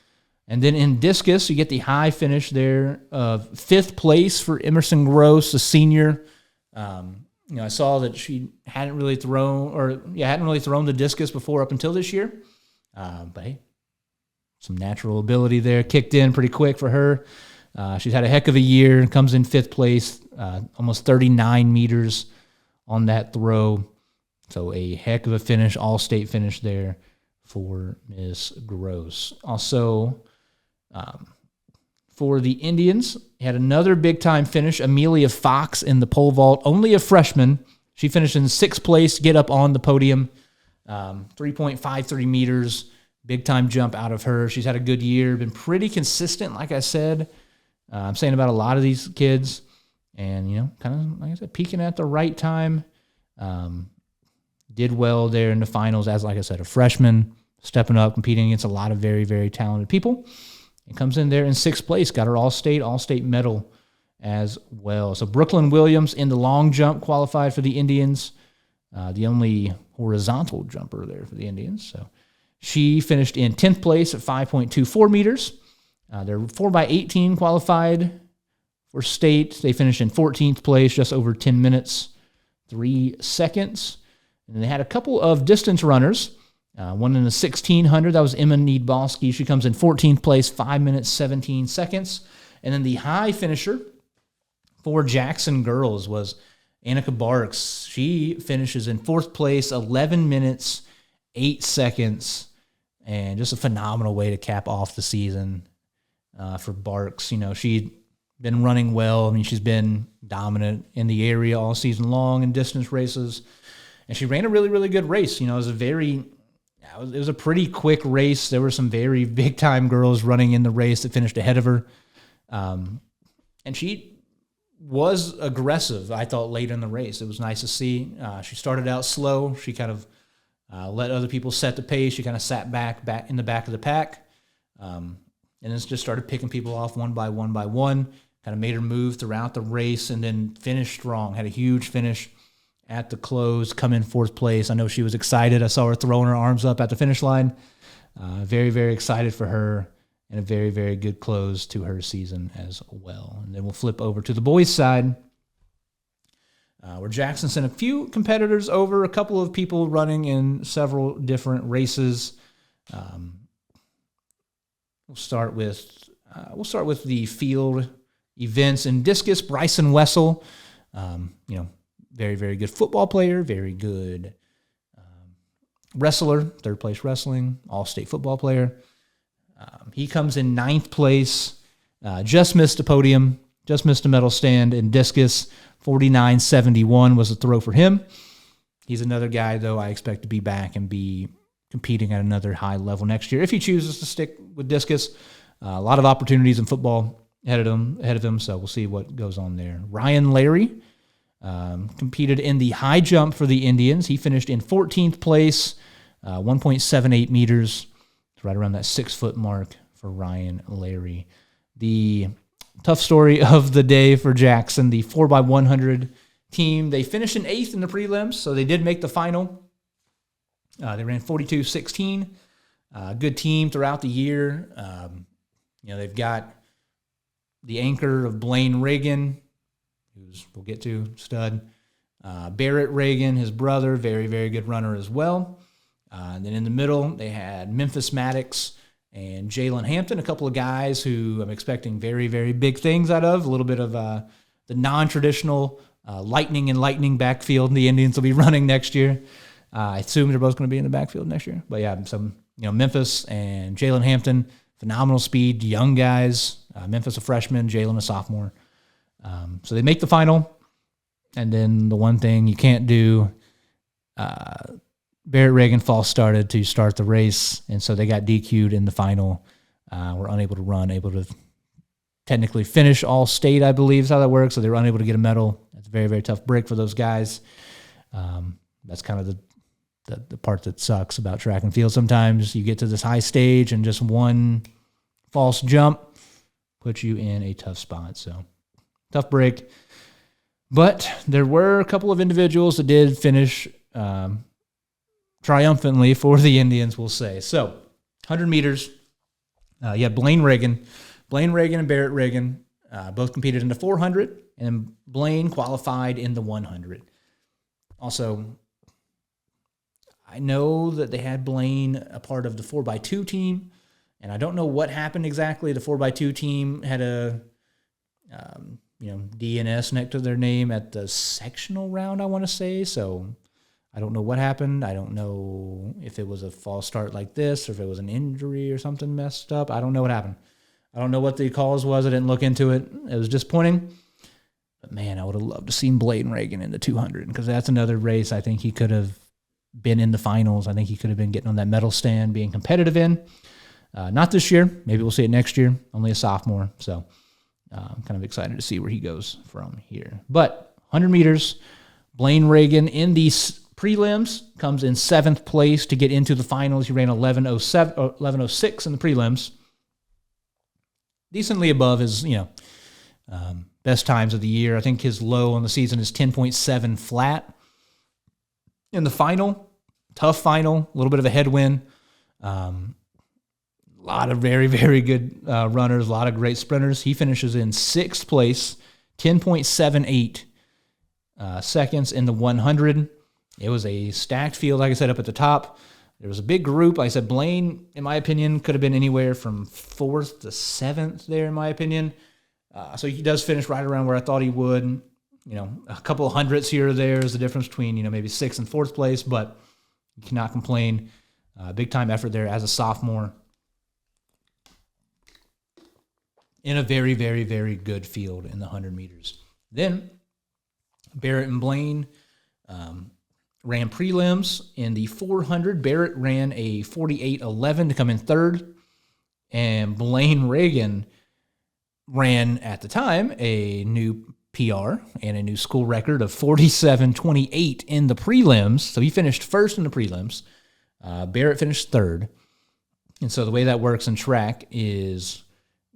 And then in discus, you get the high finish there of 5th place for Emerson Gross, a senior. I saw that she hadn't really thrown the discus before up until this year. But hey, some natural ability there. Kicked in pretty quick for her. She's had a heck of a year. Comes in 5th place, almost 39 meters on that throw. So a heck of a finish, all-state finish there for Miss Gross. Also, for the Indians, had another big-time finish. Amelia Fox in the pole vault, only a freshman. She finished in 6th place, get up on the podium, 3.53 meters. Big-time jump out of her. She's had a good year, been pretty consistent, like I said. I'm saying about a lot of these kids. And, kind of, like I said, peaking at the right time. Did well there in the finals as, like I said, a freshman, stepping up, competing against a lot of very, very talented people. And comes in there in 6th place, got her all-state medal as well. So Brooklyn Williams in the long jump qualified for the Indians, the only horizontal jumper there for the Indians. So she finished in 10th place at 5.24 meters. Their 4x18 qualified for state. They finished in 14th place, just over 10 minutes, 3 seconds. And they had a couple of distance runners. One in the 1600, that was Emma Needbalski. She comes in 14th place, 5 minutes, 17 seconds. And then the high finisher for Jackson girls was Annika Barks. She finishes in 4th place, 11 minutes, 8 seconds. And just a phenomenal way to cap off the season for Barks. She'd been running well. She's been dominant in the area all season long in distance races. And she ran a really, really good race. It was a pretty quick race. There were some very big-time girls running in the race that finished ahead of her. And she was aggressive, I thought, late in the race. It was nice to see. She started out slow. She kind of let other people set the pace. She kind of sat back in the back of the pack. And then just started picking people off one by one. kind of made her move throughout the race and then finished strong, had a huge finish at the close, come in fourth place. I know she was excited. I saw her throwing her arms up at the finish line. Very, very excited for her, and a very, very good close to her season as well. And then we'll flip over to the boys' side, where Jackson sent a few competitors over, a couple of people running in several different races. We'll start with the field events in discus. Bryson Wessel, very, very good football player, very good wrestler, third place wrestling, all-state football player. He comes in ninth place, just missed a podium, just missed a medal stand in discus. 49.71 was the throw for him. He's another guy, though, I expect to be back and be competing at another high level next year if he chooses to stick with discus. A lot of opportunities in football ahead of him, so we'll see what goes on there. Ryan Larry competed in the high jump for the Indians. He finished in 14th place, 1.78 meters. It's right around that 6-foot mark for Ryan Larry. The tough story of the day for Jackson, the 4x100 team. They finished in 8th in the prelims, so they did make the final. They ran 42.16. Good team throughout the year. They've got the anchor of Blayne Reagan, who's we'll get to, stud. Barrett Reagan, his brother, very, very good runner as well. And then in the middle, they had Memphis Maddox and Jalen Hampton, a couple of guys who I'm expecting very, very big things out of. A little bit of the non-traditional lightning backfield the Indians will be running next year. I assume they're both going to be in the backfield next year. But yeah, Memphis and Jalen Hampton, phenomenal speed, young guys. Memphis a freshman, Jalen a sophomore. So they make the final. And then the one thing you can't do, Barrett Reagan false started to start the race, and so they got DQ'd in the final. Were unable to run, able to technically finish all state, I believe is how that works. So they were unable to get a medal. That's a very, very tough break for those guys. That's kind of the part that sucks about track and field. Sometimes you get to this high stage and just one false jump puts you in a tough spot. So tough break. But there were a couple of individuals that did finish triumphantly for the Indians, we'll say. So 100 meters, you had Blayne Reagan and Barrett Reagan both competed in the 400, and Blayne qualified in the 100. Also, I know that they had Blayne a part of the 4x2 team, and I don't know what happened exactly. The 4x2 team had a DNS next to their name at the sectional round, I want to say. So I don't know what happened. I don't know if it was a false start like this or if it was an injury or something messed up. I don't know what happened. I don't know what the cause was. I didn't look into it. It was disappointing. But, man, I would have loved to seen Blayne Reagan in the 200 because that's another race I think he could have been in the finals. I think he could have been getting on that medal stand, being competitive in. Not this year. Maybe we'll see it next year. Only a sophomore. So I'm kind of excited to see where he goes from here. But 100 meters, Blayne Reagan in the prelims comes in 7th place to get into the finals. He ran 11:06 in the prelims. Decently above his, best times of the year. I think his low on the season is 10.7 flat. In the final, tough final, a little bit of a headwind. A lot of very, very good runners, a lot of great sprinters. He finishes in 6th place, 10.78 seconds in the 100. It was a stacked field, like I said, up at the top. There was a big group. Like I said, Blayne, in my opinion, could have been anywhere from 4th to 7th there, in my opinion. So he does finish right around where I thought he would. A couple of hundredths here or there is the difference between, maybe 6th and 4th place, but you cannot complain. Big time effort there as a sophomore in a very, very, very good field in the 100 meters. Then Barrett and Blayne ran prelims in the 400. Barrett ran a 48.11 to come in 3rd, and Blayne Reagan ran, at the time, a new PR and a new school record of 47.28 in the prelims. So he finished 1st in the prelims. Barrett finished 3rd. And so the way that works in track is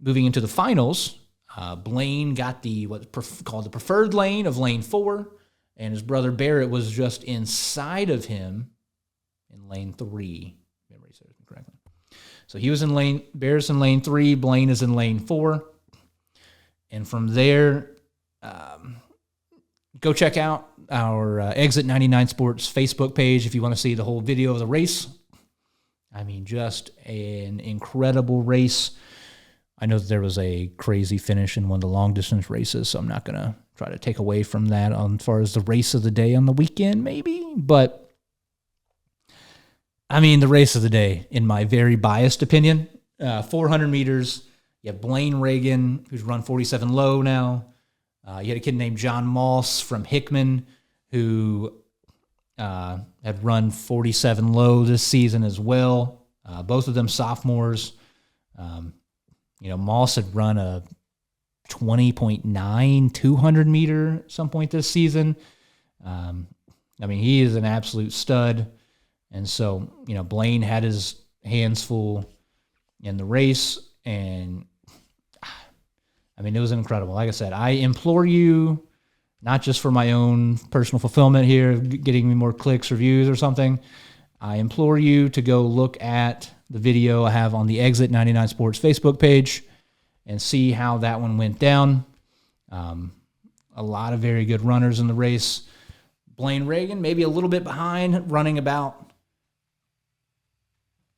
moving into the finals, Blayne got called the preferred lane of lane 4, and his brother Barrett was just inside of him in lane 3. If memory serves me correctly. So he was in Barrett's in lane 3, Blayne is in lane 4. And from there, go check out our Exit 99 Sports Facebook page if you want to see the whole video of the race. I mean, just an incredible race. I know that there was a crazy finish in one of the long-distance races, so I'm not going to try to take away from that as far as the race of the day on the weekend, maybe. But, I mean, the race of the day, in my very biased opinion, 400 meters, you have Blayne Reagan, who's run 47 low now. You had a kid named John Moss from Hickman, who had run 47 low this season as well. Both of them sophomores. Moss had run a 20.9 200 meter at some point this season. He is an absolute stud. And so, Blayne had his hands full in the race, and it was incredible. Like I said, I implore you, not just for my own personal fulfillment here, getting me more clicks or views or something, I implore you to go look at the video I have on the Exit 99 Sports Facebook page and see how that one went down. A lot of very good runners in the race. Blayne Reagan, maybe a little bit behind, running about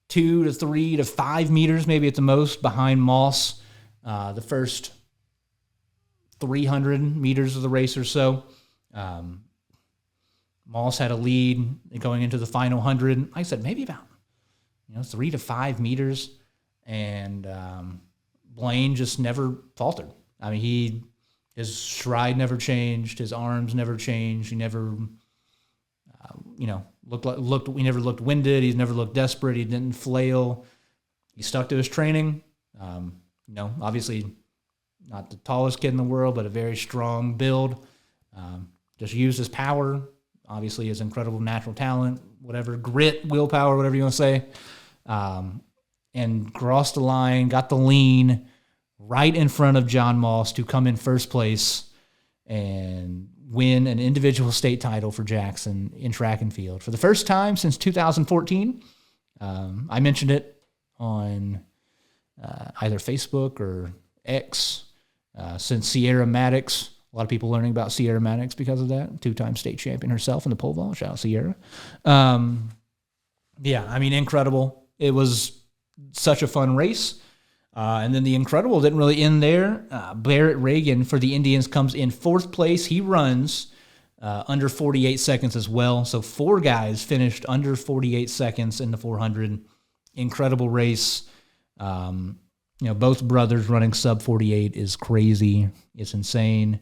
2 to 3 to 5 meters, maybe at the most, behind Moss. The first 300 meters of the race or so. Moss had a lead going into the final 100. Like I said, maybe about 3 to 5 meters, and Blayne just never faltered. His stride never changed, his arms never changed. He never, he never looked winded. He never looked desperate. He didn't flail. He stuck to his training. Obviously not the tallest kid in the world, but a very strong build. Just used his power, obviously his incredible natural talent, whatever, grit, willpower, whatever you want to say, and crossed the line, got the lean right in front of John Moss to come in first place and win an individual state title for Jackson in track and field for the first time since 2014. I mentioned it on either Facebook or X since Sierra Maddox. A lot of people learning about Sierra Maddox because of that. 2-time state champion herself in the pole vault. Shout out Sierra. Incredible. It was such a fun race. And then the incredible didn't really end there. Blayne Reagan for the Indians comes in 4th place. He runs under 48 seconds as well. So 4 guys finished under 48 seconds in the 400. Incredible race. Both brothers running sub 48 is crazy. It's insane.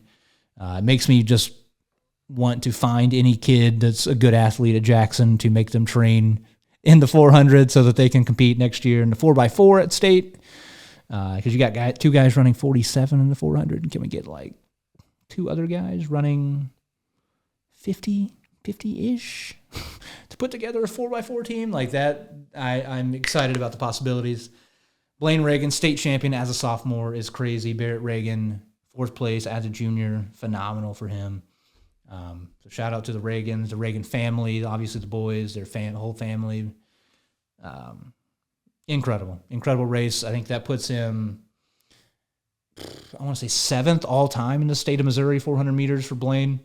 It makes me just want to find any kid that's a good athlete at Jackson to make them train in the 400 so that they can compete next year in the 4x4 at state. Because you got 2 guys running 47 in the 400. Can we get 2 other guys running 50-ish to put together a 4x4 team like that? I'm excited about the possibilities. Blayne Reagan, state champion as a sophomore, is crazy. Blayne Reagan, 4th place as a junior, phenomenal for him. So shout out to the Reagans, the Reagan family, obviously the boys, their whole family. Incredible race. I think that puts him, I want to say 7th all time in the state of Missouri, 400 meters for Blayne.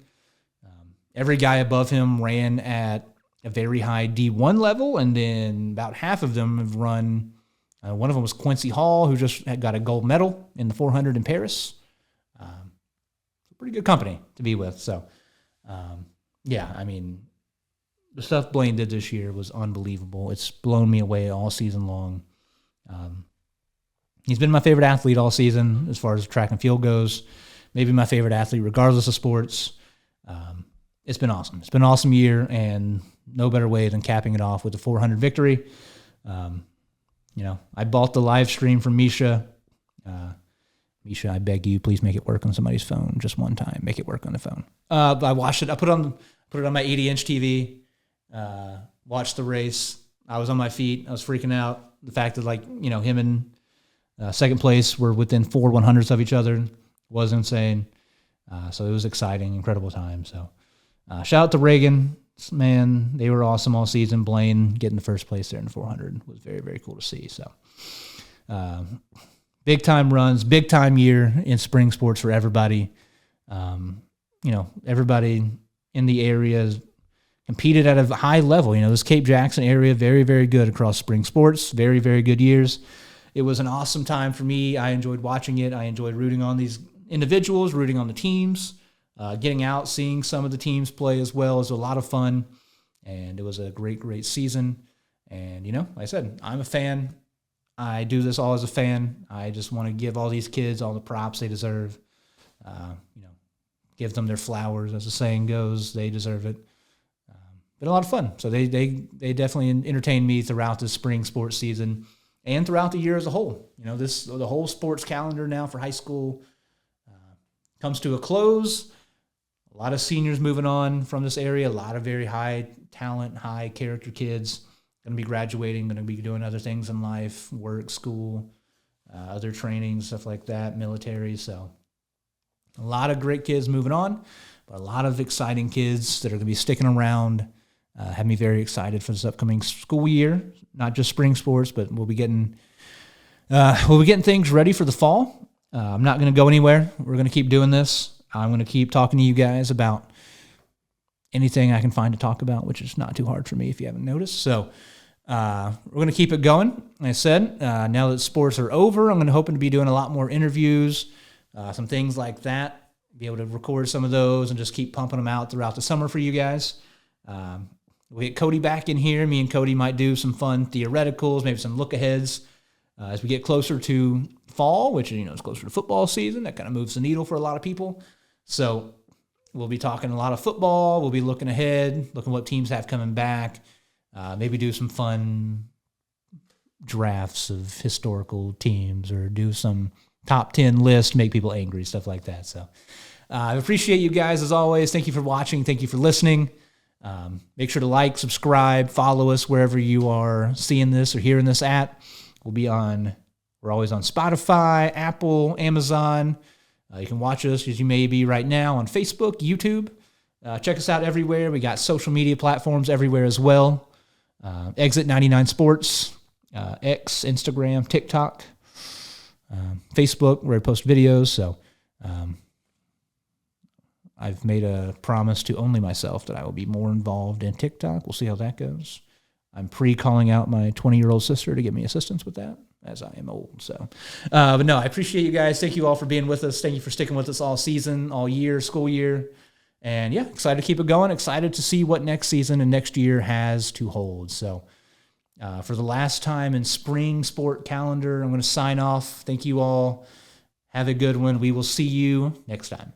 Every guy above him ran at a very high D1 level, and then about half of them have run. One of them was Quincy Hall, who just got a gold medal in the 400 in Paris. Pretty good company to be with. So, the stuff Blayne did this year was unbelievable. It's blown me away all season long. He's been my favorite athlete all season as far as track and field goes. Maybe my favorite athlete regardless of sports. It's been awesome. It's been an awesome year, and no better way than capping it off with the 400 victory. I bought the live stream from Misha. Misha, I beg you, please make it work on somebody's phone just one time. Make it work on the phone. I watched it. I put it on my 80-inch TV. Watched the race. I was on my feet. I was freaking out. The fact that him and Second place, we're within 4 100ths of each other. It was insane. So it was exciting, incredible time. So shout out to Reagan. Man, they were awesome all season. Blayne getting the first place there in the 400 was very, very cool to see. So big time runs, big time year in spring sports for everybody. Everybody in the area competed at a high level. This Cape Jackson area, very, very good across spring sports. Very, very good years. It was an awesome time for me. I enjoyed watching it. I enjoyed rooting on these individuals, rooting on the teams, getting out, seeing some of the teams play as well. It was a lot of fun, and it was a great, great season. And, like I said, I'm a fan. I do this all as a fan. I just want to give all these kids all the props they deserve. Give them their flowers, as the saying goes. They deserve it. But a lot of fun. So they definitely entertained me throughout the spring sports season and throughout the year as a whole. The whole sports calendar now for high school comes to a close. A lot of seniors moving on from this area. A lot of very high talent, high character kids going to be graduating, going to be doing other things in life, work, school, other trainings, stuff like that, military. So a lot of great kids moving on, but a lot of exciting kids that are going to be sticking around. Have me very excited for this upcoming school year. Not just spring sports, but we'll be getting things ready for the fall. I'm not going to go anywhere. We're going to keep doing this. I'm going to keep talking to you guys about anything I can find to talk about, which is not too hard for me if you haven't noticed. So we're going to keep it going. Like I said, now that sports are over, I'm hoping to be doing a lot more interviews, some things like that, be able to record some of those and just keep pumping them out throughout the summer for you guys. We get Cody back in here. Me and Cody might do some fun theoreticals, maybe some look-aheads as we get closer to fall, which is closer to football season. That kind of moves the needle for a lot of people. So we'll be talking a lot of football. We'll be looking ahead, looking what teams have coming back. Maybe do some fun drafts of historical teams or do some top 10 list, make people angry, stuff like that. So I appreciate you guys as always. Thank you for watching. Thank you for listening. Make sure to like, subscribe, follow us wherever you are seeing this or hearing this at. We're always on Spotify, Apple, Amazon. You can watch us as you may be right now on Facebook, YouTube. Check us out everywhere. We got social media platforms everywhere as well. Exit 99 Sports, X, Instagram, TikTok, Facebook, where I post videos. So I've made a promise to only myself that I will be more involved in TikTok. We'll see how that goes. I'm calling out my 20-year-old sister to give me assistance with that, as I am old. So, but no, I appreciate you guys. Thank you all for being with us. Thank you for sticking with us all season, all year, school year. And yeah, excited to keep it going. Excited to see what next season and next year has to hold. So for the last time in spring sport calendar, I'm going to sign off. Thank you all. Have a good one. We will see you next time.